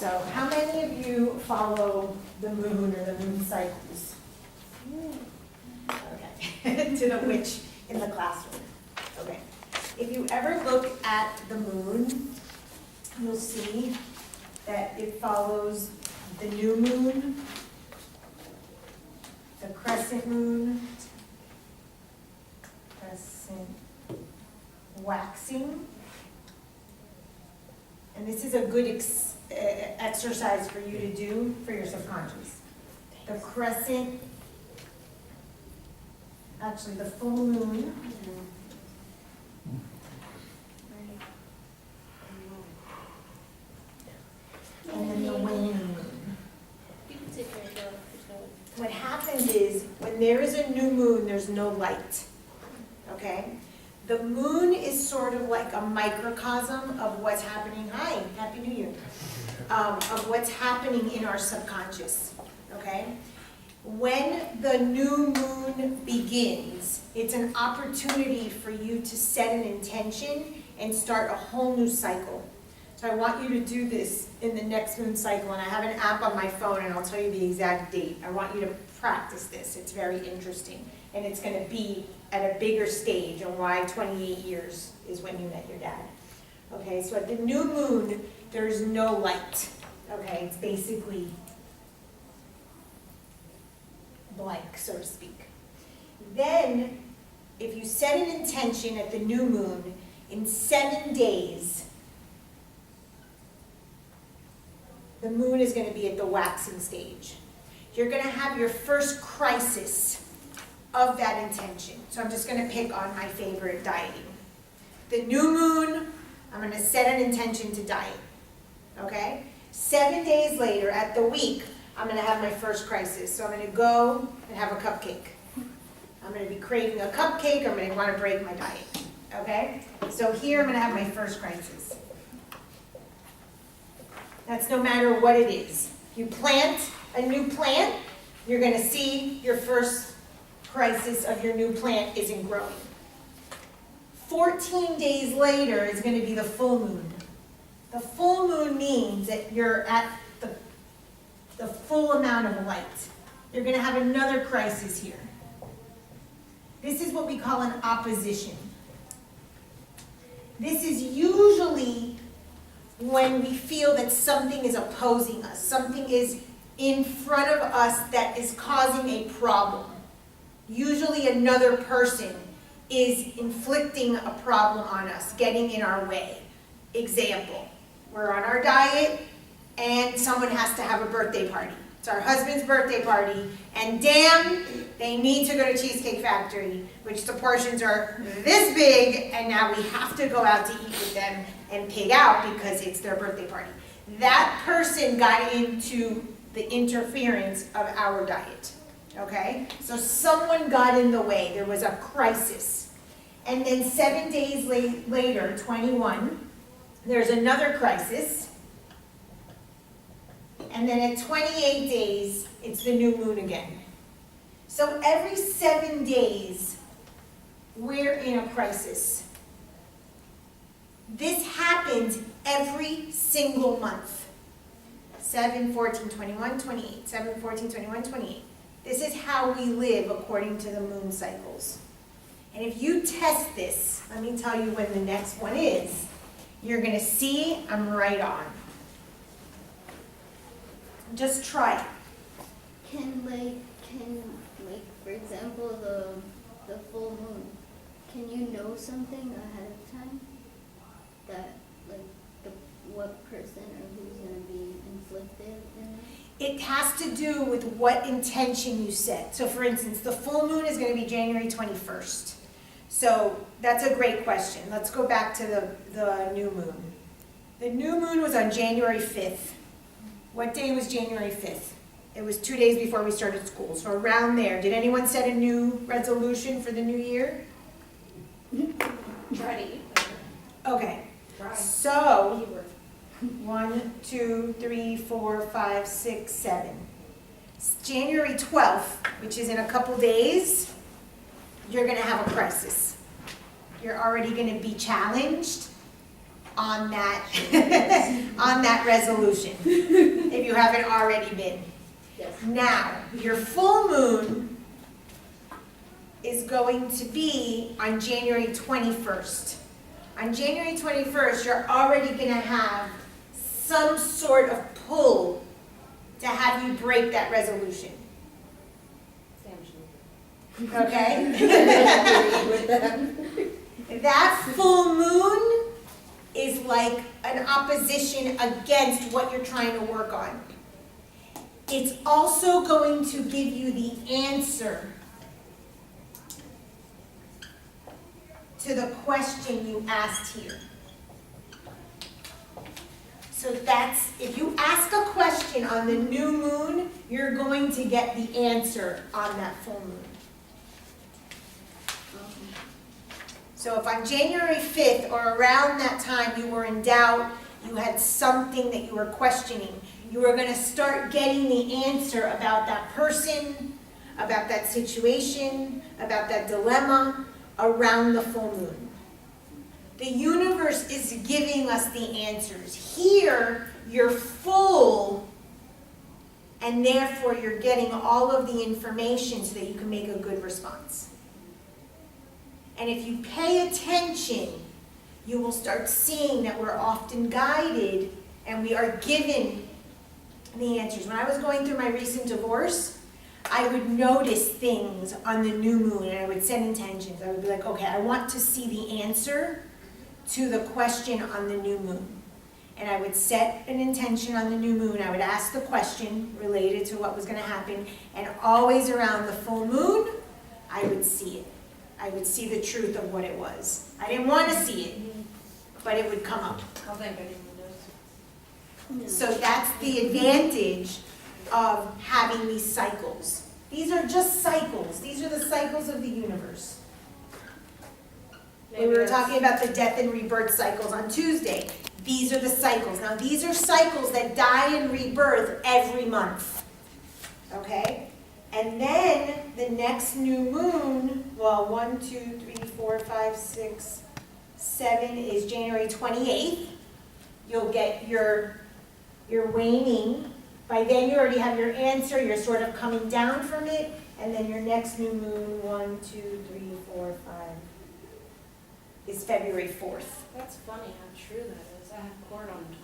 So how many of you follow the moon or the moon cycles? Okay, to the witch in the classroom. Okay. If you ever look at the moon, you'll see that it follows the new moon, the crescent moon, crescent waxing. And this is a good exercise for you to do for your subconscious. The crescent, actually the full moon, and then the waning moon. What happens is, when there is a new moon, there's no light, okay? The moon is sort of like a microcosm of what's happening, hi, Happy New Year, of what's happening in our subconscious, okay? When the new moon begins, it's an opportunity for you to set an intention and start a whole new cycle. So I want you to do this in the next moon cycle, and I have an app on my phone, and I'll tell you the exact date. I want you to practice this. It's very interesting, and it's going to be at a bigger stage on why 28 years is when you met your dad. Okay, so at the new moon, there's no light. Okay, it's basically blank, so to speak. Then, if you set an intention at the new moon, in 7 days, the moon is going to be at the waxing stage. You're going to have your first crisis of that intention. So I'm just going to pick on my favorite dieting. The new moon, I'm going to set an intention to diet. Okay? 7 days later, at the week, I'm going to have my first crisis. So I'm going to go and have a cupcake. I'm going to be craving a cupcake. I'm going to want to break my diet. Okay? So here I'm going to have my first crisis. That's no matter what it is. You plant a new plant, you're going to see your first crisis of your new plant isn't growing. 14 days later is going to be the full moon. The full moon means that you're at the full amount of light. You're going to have another crisis here. This is what we call an opposition. This is usually when we feel that something is opposing us, something is in front of us that is causing a problem. Usually another person is inflicting a problem on us, getting in our way. Example, we're on our diet and someone has to have a birthday party. It's our husband's birthday party, and damn, they need to go to Cheesecake Factory, which the portions are this big, and now we have to go out to eat with them and pig out because it's their birthday party. That person got into the interference of our diet, okay? So someone got in the way. There was a crisis. And then 7 days later, 21, there's another crisis. And then at 28 days, it's the new moon again. So every 7 days, we're in a crisis. This happens every single month. 7, 14, 21, 28. 7, 14, 21, 28. This is how we live according to the moon cycles. And if you test this, let me tell you when the next one is, you're going to see I'm right on. Just try it. Can for example, the full moon, can you know something ahead of time? That, what person or who's going to be inflicted in it? It has to do with what intention you set. So for instance, the full moon is going to be January 21st. So that's a great question. Let's go back to the new moon. The new moon was on January 5th. What day was January 5th? It was 2 days before we started school. So around there, did anyone set a new resolution for the new year? Try to eat. Okay. Try. So 1, 2, 3, 4, 5, 6, 7. It's January 12th, which is in a couple days, you're going to have a crisis. You're already going to be challenged on that on that resolution, if you haven't already been. Yes. Now, your full moon is going to be on January 21st. On January 21st, you're already going to have some sort of pull to have you break that resolution. Okay? That full moon is like an opposition against what you're trying to work on. It's also going to give you the answer to the question you asked here. So that's, if you ask a question on the new moon, you're going to get the answer on that full moon. So if on January 5th or around that time you were in doubt, you had something that you were questioning, you were going to start getting the answer about that person, about that situation, about that dilemma around the full moon. The universe is giving us the answers. Here, you're full, and therefore you're getting all of the information so that you can make a good response. And if you pay attention, you will start seeing that we're often guided and we are given the answers. When I was going through my recent divorce, I would notice things on the new moon and I would set intentions. I would be like, okay, I want to see the answer to the question on the new moon. And I would set an intention on the new moon. I would ask the question related to what was going to happen. And always around the full moon, I would see it. I would see the truth of what it was. I didn't want to see it, but it would come up. I'll think I didn't notice. So that's the advantage of having these cycles. These are just cycles. These are the cycles of the universe. We were talking about the death and rebirth cycles on Tuesday. These are the cycles. Now, these are cycles that die and rebirth every month. Okay? And then the next new moon, well, 1, 2, 3, 4, 5, 6, 7 is January 28th. You'll get your waning. By then you already have your answer. You're sort of coming down from it. And then your next new moon, 1, 2, 3, 4, 5, is February 4th. That's funny how true that is. I have court on the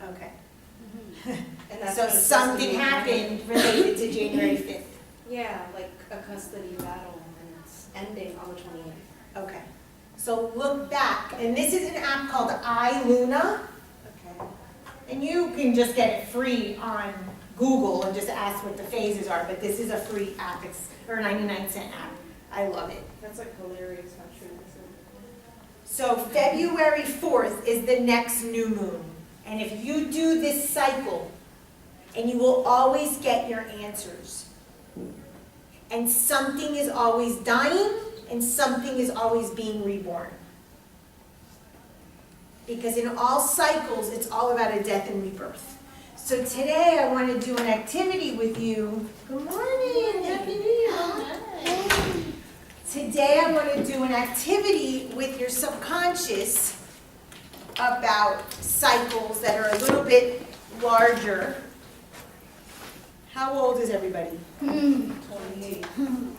28th. Okay. And that's So when it's something supposed to be happened related to January 5th. Yeah, like a custody battle, and it's ending on the 28th. Okay. So look back, and this is an app called iLuna, Okay. and you can just get it free on Google and just ask what the phases are, but this is a free app. It's or 99-cent app. I love it. That's like hilarious how true this is. So February 4th is the next new moon. And if you do this cycle, and you will always get your answers. And something is always dying, and something is always being reborn. Because in all cycles, it's all about a death and rebirth. So today I want to do an activity with you. Good morning, Happy New Year. Today I want to do an activity with your subconscious about cycles that are a little bit larger. How old is everybody? 28.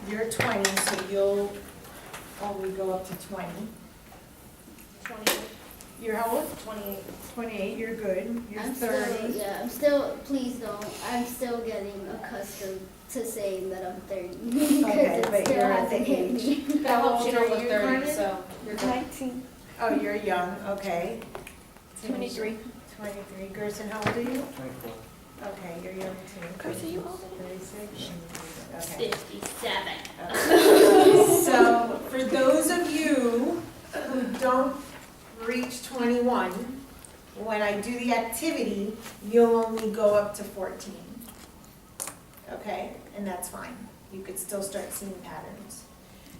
You're 20, so you'll only go up to 20. 28. You're how old? 28. 28, you're good. You're I'm 30. please don't. I'm still getting accustomed to saying that I'm 30. Okay, Because but it still you're at the hasn't hit age. me. That helps you How old don't look are you, 30, Carmen? so you're good. 19. Oh, you're young, okay. 23. 23. Gerson, how old are you? 24. Okay, you're young too. Gerson, you older? 36? Okay. 57. Okay. So, for those of you who don't reach 21, when I do the activity, you'll only go up to 14. Okay? And that's fine. You could still start seeing patterns.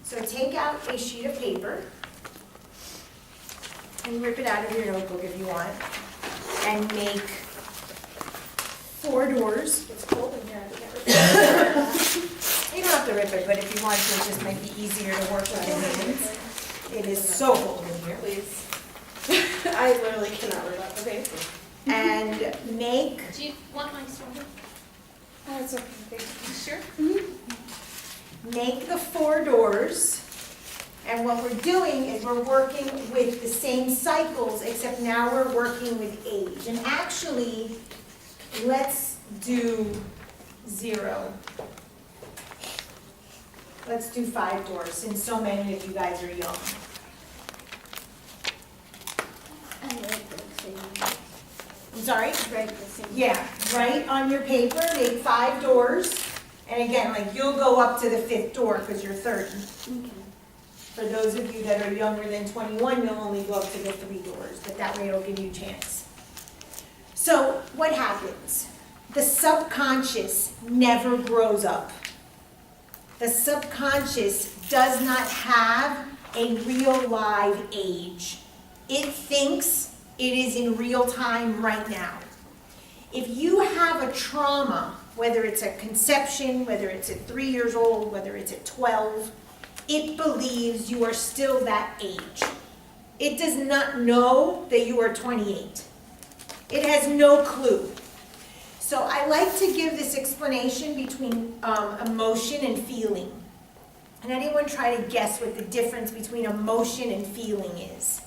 So take out a sheet of paper and rip it out of your notebook if you want, and make 4 doors. It's cold in here. I can't remember. You don't have to rip it, but if you want to, it just might be easier to work with your hands. It is so cold in here. Please. I literally cannot read off the paper. and make, Do you want my story? Oh, it's okay. Thank You sure? make the 4 doors. And what we're doing is we're working with the same cycles, except now we're working with age. And actually, let's do 0. Let's do 5 doors, since so many of you guys are young. I like the same. I'm sorry? Write the same. Yeah, write on your paper, make 5 doors. And again, like you'll go up to the 5th door because you're 30. Okay. For those of you that are younger than 21, you'll only go up to the 3 doors, but that way it'll give you a chance. So what happens? The subconscious never grows up. The subconscious does not have a real live age. It thinks it is in real time right now. If you have a trauma, whether it's at conception, whether it's at 3 years old, whether it's at 12, it believes you are still that age. It does not know that you are 28. It has no clue. So I like to give this explanation between emotion and feeling. And anyone try to guess what the difference between emotion and feeling is?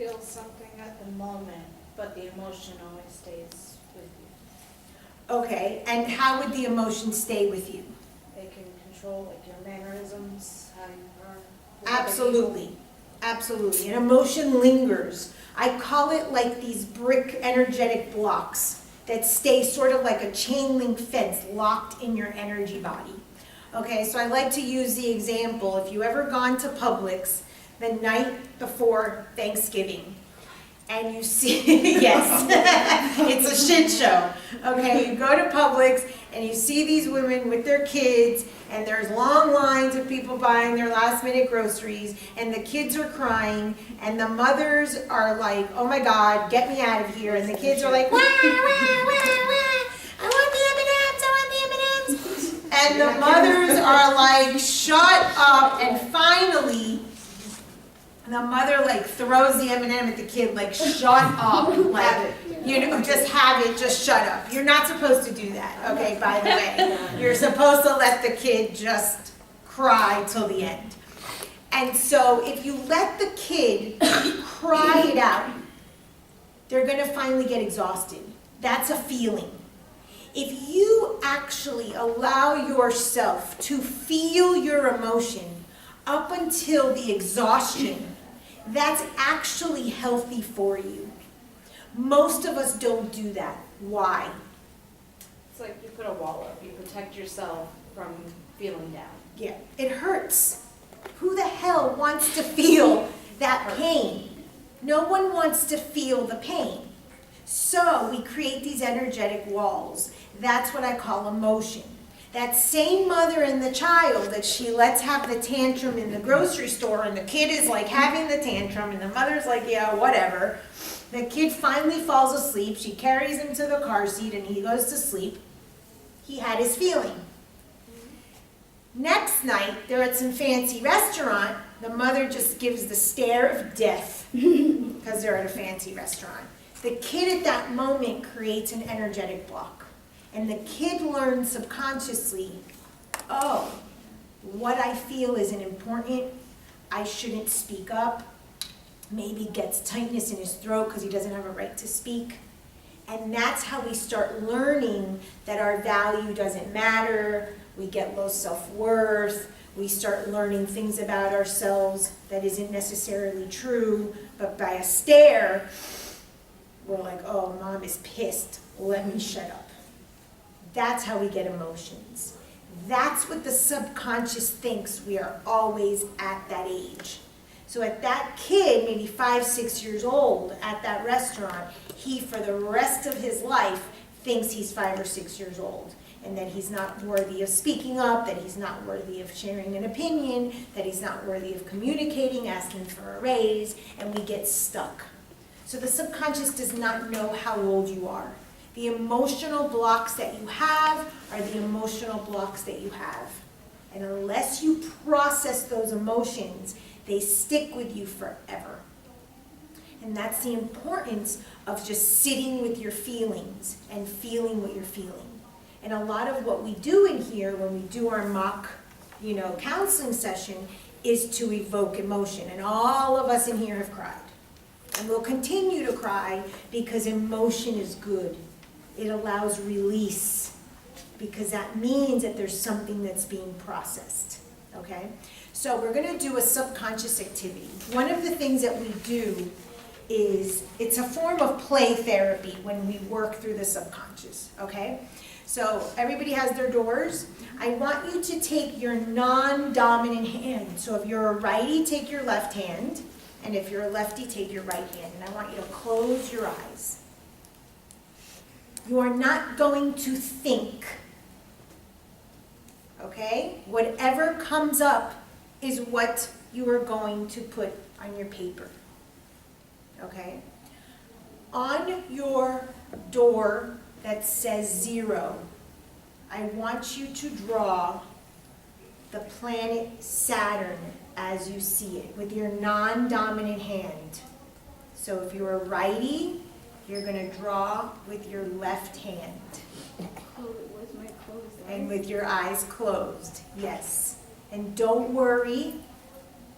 you. Feel something at the moment, but the emotion always stays with you. Okay, and how would the emotion stay with you? They can control like your mannerisms, how you are. with other Absolutely, absolutely. An emotion lingers. I call it like these brick energetic blocks that stay sort of like a chain link fence locked in your energy body. Okay, so I like to use the example, if you ever gone to Publix the night before Thanksgiving, and you see, yes, it's a shit show. Okay, you go to Publix and you see these women with their kids, and there's long lines of people buying their last minute groceries, and the kids are crying, and the mothers are like, oh my God, get me out of here, and the kids are like, wah, wah, wah, wah, I want the M&Ms, I want the M&Ms. And the mothers are like, shut up, and finally, the mother like throws the M&M at the kid, like shut up, like, you know, just have it, just shut up. You're not supposed to do that, okay, by the way. You're supposed to let the kid just cry till the end. And so if you let the kid cry it out, they're gonna finally get exhausted. That's a feeling. If you actually allow yourself to feel your emotion up until the exhaustion, that's actually healthy for you. Most of us don't do that. Why? It's like you put a wall up, you protect yourself from feeling down. Yeah, it hurts. Who the hell wants to feel that pain? No one wants to feel the pain. So we create these energetic walls. That's what I call emotion. That same mother and the child that she lets have the tantrum in the grocery store, and the kid is like having the tantrum, and the mother's like, yeah, whatever. The kid finally falls asleep. She carries him to the car seat, and he goes to sleep. He had his feeling. Next night, they're at some fancy restaurant. The mother just gives the stare of death because they're at a fancy restaurant. The kid at that moment creates an energetic block. And the kid learns subconsciously, oh, what I feel isn't important. I shouldn't speak up. Maybe gets tightness in his throat because he doesn't have a right to speak. And that's how we start learning that our value doesn't matter. We get low self-worth. We start learning things about ourselves that isn't necessarily true. But by a stare, we're like, oh, mom is pissed. Let me shut up. That's how we get emotions. That's what the subconscious thinks we are always at that age. So at that kid, maybe 5, 6 years old, at that restaurant, he, for the rest of his life, thinks he's 5 or 6 years old, and that he's not worthy of speaking up, that he's not worthy of sharing an opinion, that he's not worthy of communicating, asking for a raise, and we get stuck. So the subconscious does not know how old you are. The emotional blocks that you have are the emotional blocks that you have. And unless you process those emotions, they stick with you forever. And that's the importance of just sitting with your feelings and feeling what you're feeling. And a lot of what we do in here when we do our mock, counseling session is to evoke emotion. And all of us in here have cried. And we'll continue to cry because emotion is good. It allows release because that means that there's something that's being processed, okay? So we're gonna do a subconscious activity. One of the things that we do is, it's a form of play therapy when we work through the subconscious, okay? So everybody has their doors. I want you to take your non-dominant hand. So if you're a righty, take your left hand. And if you're a lefty, take your right hand. And I want you to close your eyes. You are not going to think, okay? Whatever comes up is what you are going to put on your paper, okay? On your door that says 0, I want you to draw the planet Saturn as you see it with your non-dominant hand. So if you're a righty, you're going to draw with your left hand. With my closed eyes. And with your eyes closed, yes. And don't worry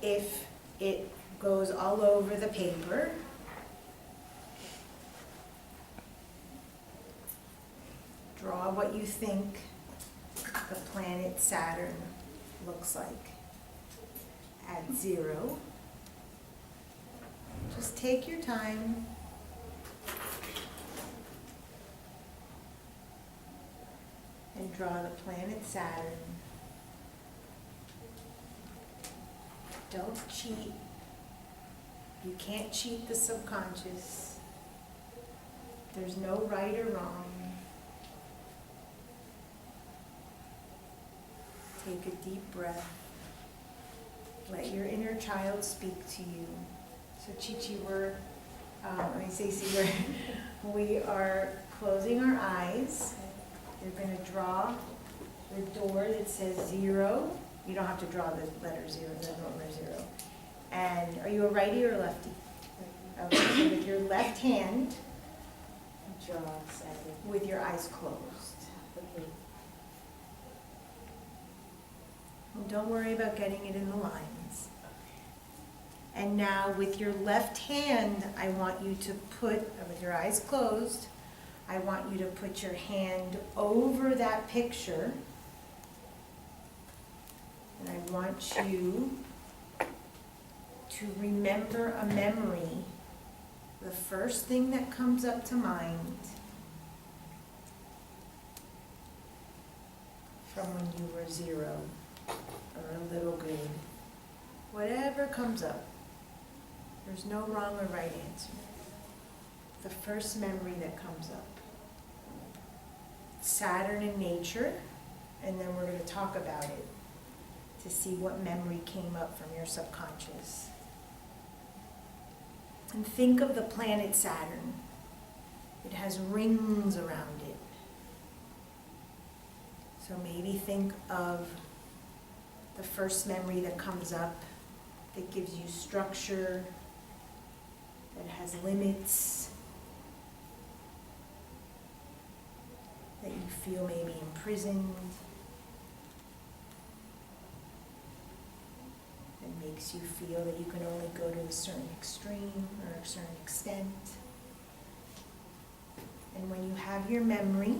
if it goes all over the paper. Draw what you think the planet Saturn looks like at 0. Just take your time. And draw the planet Saturn. Don't cheat. You can't cheat the subconscious. There's no right or wrong. Take a deep breath. Let your inner child speak to you. So Chi-Chi, we are closing our eyes. You're going to draw the door that says 0. You don't have to draw the letter 0, the number 0. And are you a righty or a lefty? Okay, so with your left hand, draw with your eyes closed. Okay. And don't worry about getting it in the lines. And now with your left hand, I want you to put, with your eyes closed, I want you to put your hand over that picture. And I want you to remember a memory, the first thing that comes up to mind from when you were 0 or a little good. Whatever comes up. There's no wrong or right answer. The first memory that comes up. Saturn in nature, and then we're going to talk about it to see what memory came up from your subconscious. And think of the planet Saturn. It has rings around it. So maybe think of the first memory that comes up that gives you structure, that has limits, that you feel maybe imprisoned, that makes you feel that you can only go to a certain extreme or a certain extent. And when you have your memory,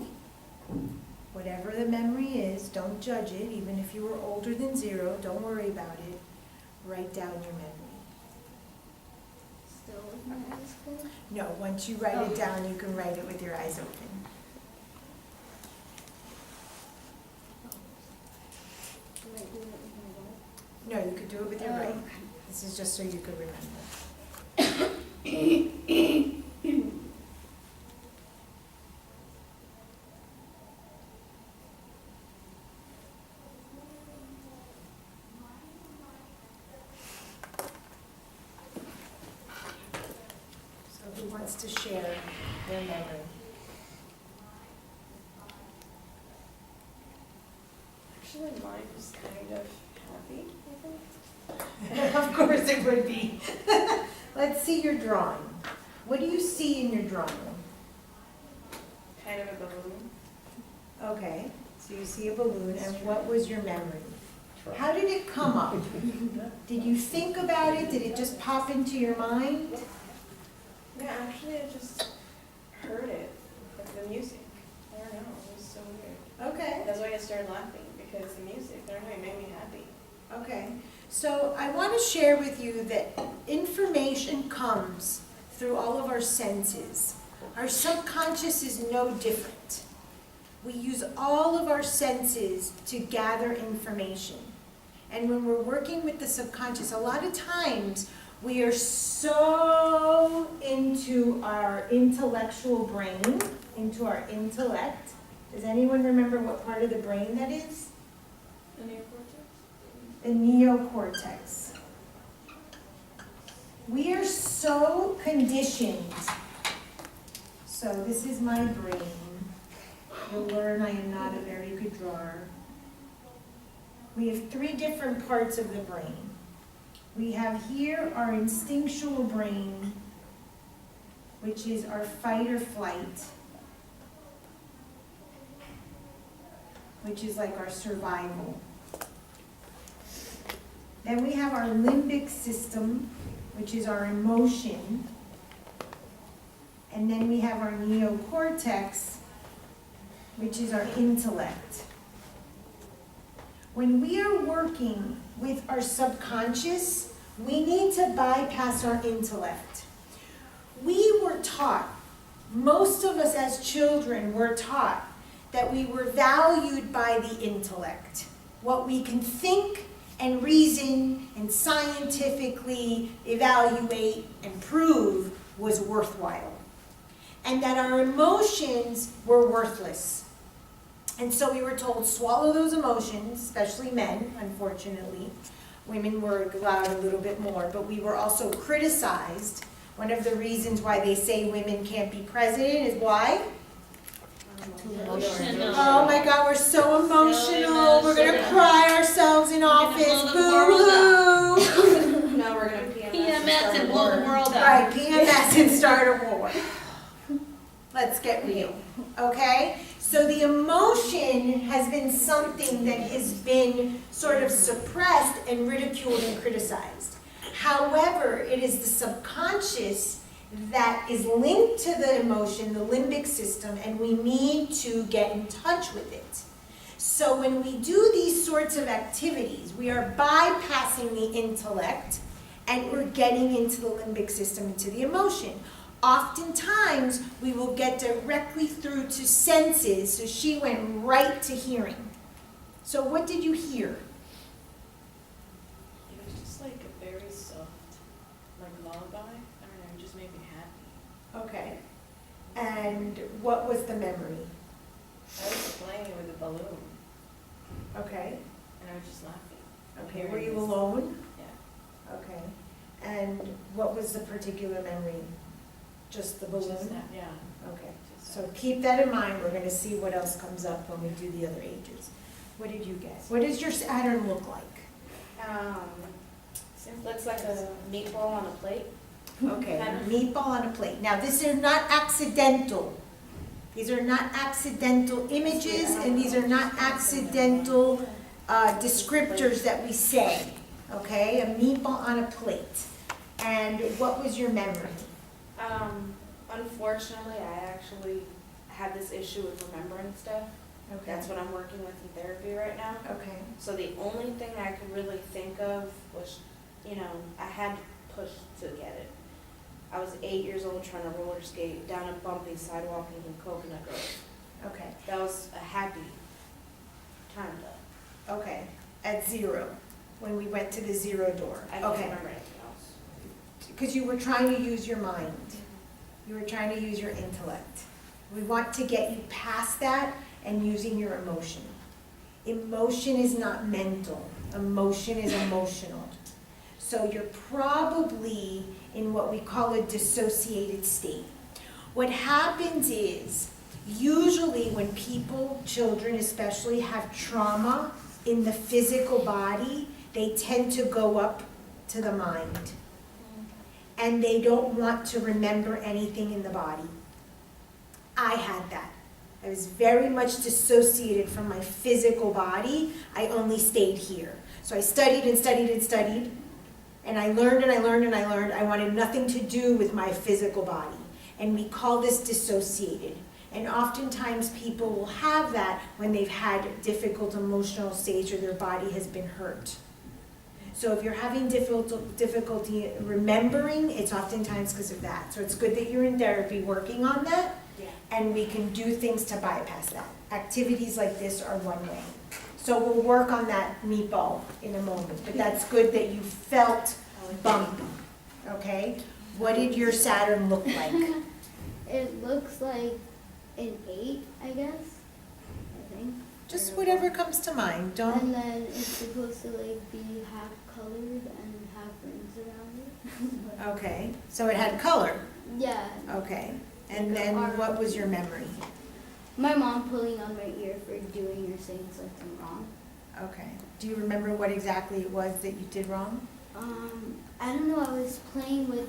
whatever the memory is, don't judge it. Even if you were older than 0, don't worry about it. Write down your memory. Still with my eyes closed? No, once you write it down, you can write it with your eyes open. Do I do it with my left? No, you could do it with your Oh. right. This is just so you could remember. So who wants to share their memory? Actually, mine was kind of happy, I think. Of course it would be. Let's see your drawing. What do you see in your drawing? Kind of a balloon. Okay, so you see a balloon, and what was your memory? How did it come up? Did you think about it? Did it just pop into your mind? Yeah, actually, I just heard it, like the music. I don't know, it was so weird. Okay. That's why I started laughing, because the music, I don't know, it made me happy. Okay, so I want to share with you that information comes through all of our senses. Our subconscious is no different. We use all of our senses to gather information. And when we're working with the subconscious, a lot of times we are so into our intellectual brain, into our intellect. Does anyone remember what part of the brain that is? The neocortex? The neocortex. We are so conditioned. So this is my brain. You'll learn I am not a very good drawer. We have 3 different parts of the brain. We have here our instinctual brain, which is our fight or flight, which is like our survival. Then we have our limbic system, which is our emotion. And then we have our neocortex, which is our intellect. When we are working with our subconscious, we need to bypass our intellect. We were taught, most of us as children were taught, that we were valued by the intellect. What we can think and reason and scientifically evaluate and prove was worthwhile. And that our emotions were worthless. And so we were told, swallow those emotions, especially men, unfortunately. Women were allowed a little bit more, but we were also criticized. One of the reasons why they say women can't be president is why? Oh my God, we're so emotional. We're gonna cry ourselves in office. Boo-hoo. No, we're gonna PMS and blow the world up. Right, PMS and start a war. Let's get real, okay? So the emotion has been something that has been sort of suppressed and ridiculed and criticized. However, it is the subconscious that is linked to the emotion, the limbic system, and we need to get in touch with it. So when we do these sorts of activities, we are bypassing the intellect and we're getting into the limbic system, into the emotion. Oftentimes, we will get directly through to senses, so she went right to hearing. So what did you hear? It was just like a very soft, like lullaby. I don't know, it just made me happy. Okay. And what was the memory? I was playing with a balloon, Okay. and I was just laughing. Okay. Hearing Were you this. alone? Yeah. Okay. And what was the particular memory? Just the balloon? Just that, yeah. Okay. Just So that. keep that in mind. We're going to see what else comes up when we do the other ages. What did you get? What does your Saturn look like? Looks like a meatball on a plate. Okay, Kind of. meatball on a plate. Now, these are not accidental. These are not accidental images, and these are not accidental descriptors that we say. Okay, a meatball on a plate. And what was your memory? Unfortunately, I actually had this issue with remembering stuff. Okay. That's what I'm working with in therapy right now. Okay. So the only thing I could really think of was, you know, I had to push to get it. I was 8 years old trying to roller skate down a bumpy sidewalk in Coconut Grove. Okay. That was a happy time though. Okay. At 0, when we went to the 0 door. I don't Okay. remember anything else. Because you were trying to use your mind. You were trying to use your intellect. We want to get you past that and using your emotion. Emotion is not mental. Emotion is emotional. So you're probably in what we call a dissociated state. What happens is, usually when people, children especially, have trauma in the physical body, they tend to go up to the mind. and they don't want to remember anything in the body. I had that. I was very much dissociated from my physical body. I only stayed here. So I studied and studied and studied, and I learned and I learned and I learned. I wanted nothing to do with my physical body. And we call this dissociated. And oftentimes people will have that when they've had difficult emotional states or their body has been hurt. So if you're having difficulty remembering, it's oftentimes because of that. So it's good that you're in therapy working on that, and we can do things to bypass that. Activities like this are one way. So we'll work on that meatball in a moment, but that's good that you felt bumpy, okay? What did your Saturn look like? It looks like an 8, I guess. I think. Just whatever comes to mind, don't, And then it's supposed to like be half colored and have rings around it. okay. So it had color, Yeah. okay. And then what was your memory? My mom pulling on my ear for doing or saying something wrong. Okay. Do you remember what exactly it was that you did wrong? I don't know. I was playing with,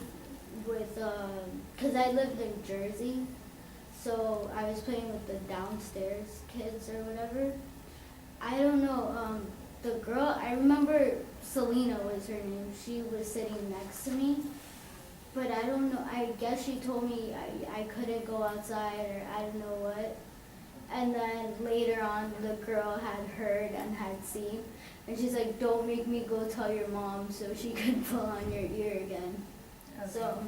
cause I lived in Jersey, so I was playing with the downstairs kids or whatever. I don't know. The girl, I remember Selena was her name. She was sitting next to me, but I don't know. I guess she told me I couldn't go outside or I don't know what. And then later on, the girl had heard and had seen. And she's like, don't make me go tell your mom so she could pull on your ear again. Okay. So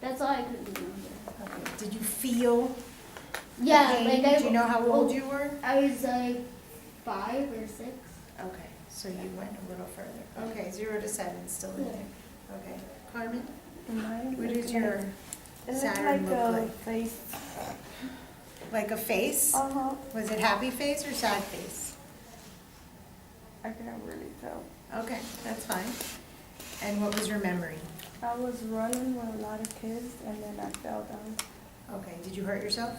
that's all I could remember. Okay. Did you feel Yeah, pain? like Do you know how old you were? I was like 5 or 6. Okay, so you went a little further. Okay, 0 to 7 still in there. Okay. Carmen, what did your Saturn look like? Face. Like a face? Was it happy face or sad face? I can't really tell. Okay, that's fine. And what was your memory? I was running with a lot of kids and then I fell down. Okay, did you hurt yourself?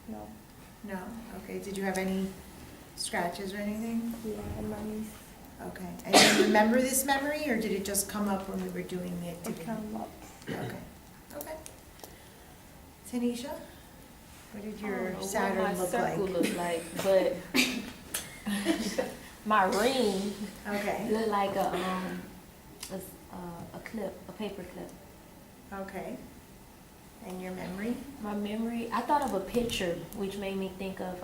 No. No? Okay, did you have any scratches or anything? Yeah, and my niece. Okay, and do you remember this memory, or did it just come up when we were doing the It activity? came up. Okay, okay. Tanisha, what did I your don't know what Saturn my look circle like? look like, but my ring Okay, looked like a clip, a paper clip. okay. And your memory? My memory, I thought of a picture, which made me think of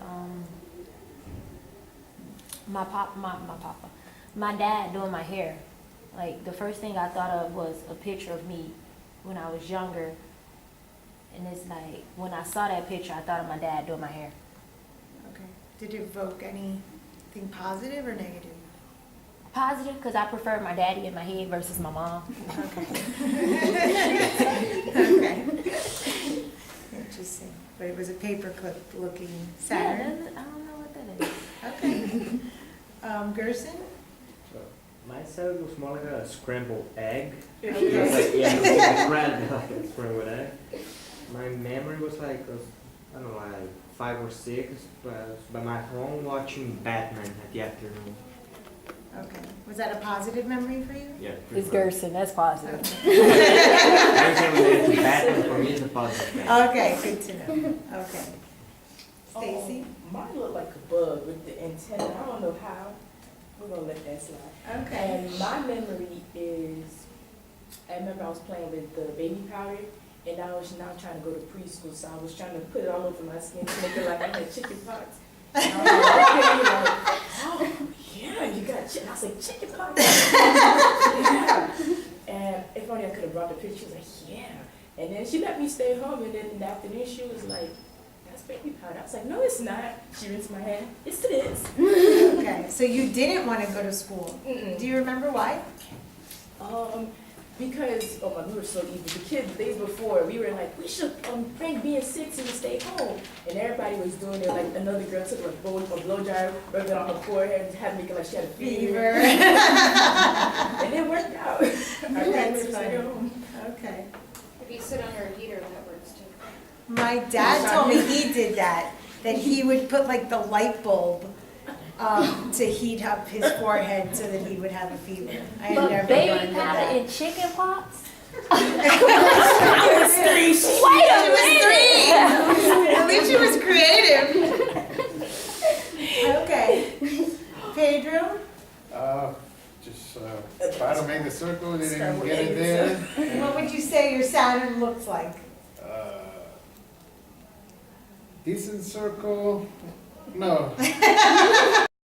my dad doing my hair. Like the first thing I thought of was a picture of me when I was younger, and it's like when I saw that picture, I thought of my dad doing my hair. Okay. Did it evoke anything positive or negative? Positive, because I prefer my daddy in my head versus my mom. Okay. Okay. Interesting. But it was a paperclip looking Saturn? Yeah, I don't know what that is. Okay. Gerson? So my Saturn looks more like a scrambled egg. It Okay. was like, yeah, it was like a scrambled egg. My memory was like, I don't know, like 5 or 6, but by my home watching Batman at the afternoon. Okay. Was that a positive memory for you? Yeah. It's Gerson, that's positive. Everything related to Batman for me is a positive thing. Okay, good to know. Okay. Stacy? Mine looked like a bug with the antenna. I don't know how. We're gonna let that slide. Okay. And my memory is, I remember I was playing with the baby powder, and I was now trying to go to preschool, so I was trying to put it all over my skin to make it like I had chicken pox. And I was like, oh, yeah, you got chicken. I was like, chicken pox. Yeah. And if only I could have brought the picture, she was like, yeah. And then she let me stay home, and then in the afternoon she was like, that's baby powder. I was like, no, it's not. She rinsed my hand. Yes, it is. Okay, so you didn't want to go to school. Mm-mm. Do you remember why? Because, oh my, we were so evil. The kids, the days before, we were like, we should prank being sick so we stay home. And everybody was doing it. Like another girl took a blow dryer, rubbed it on her forehead, and had to make it like she had a fever. And it worked out. Our parents That's stayed funny. home. Okay. If you sit under a heater, that works too. My dad told me he did that he would put like the light bulb to heat up his forehead so that he would have a fever. I had But never baby learned powder that. and chicken pox? I was three. Wait a minute. At least she was creative. Okay. Pedro? Just try to make the circle, didn't Start with get it A's. there. What would you say your Saturn looks like? Decent circle, no.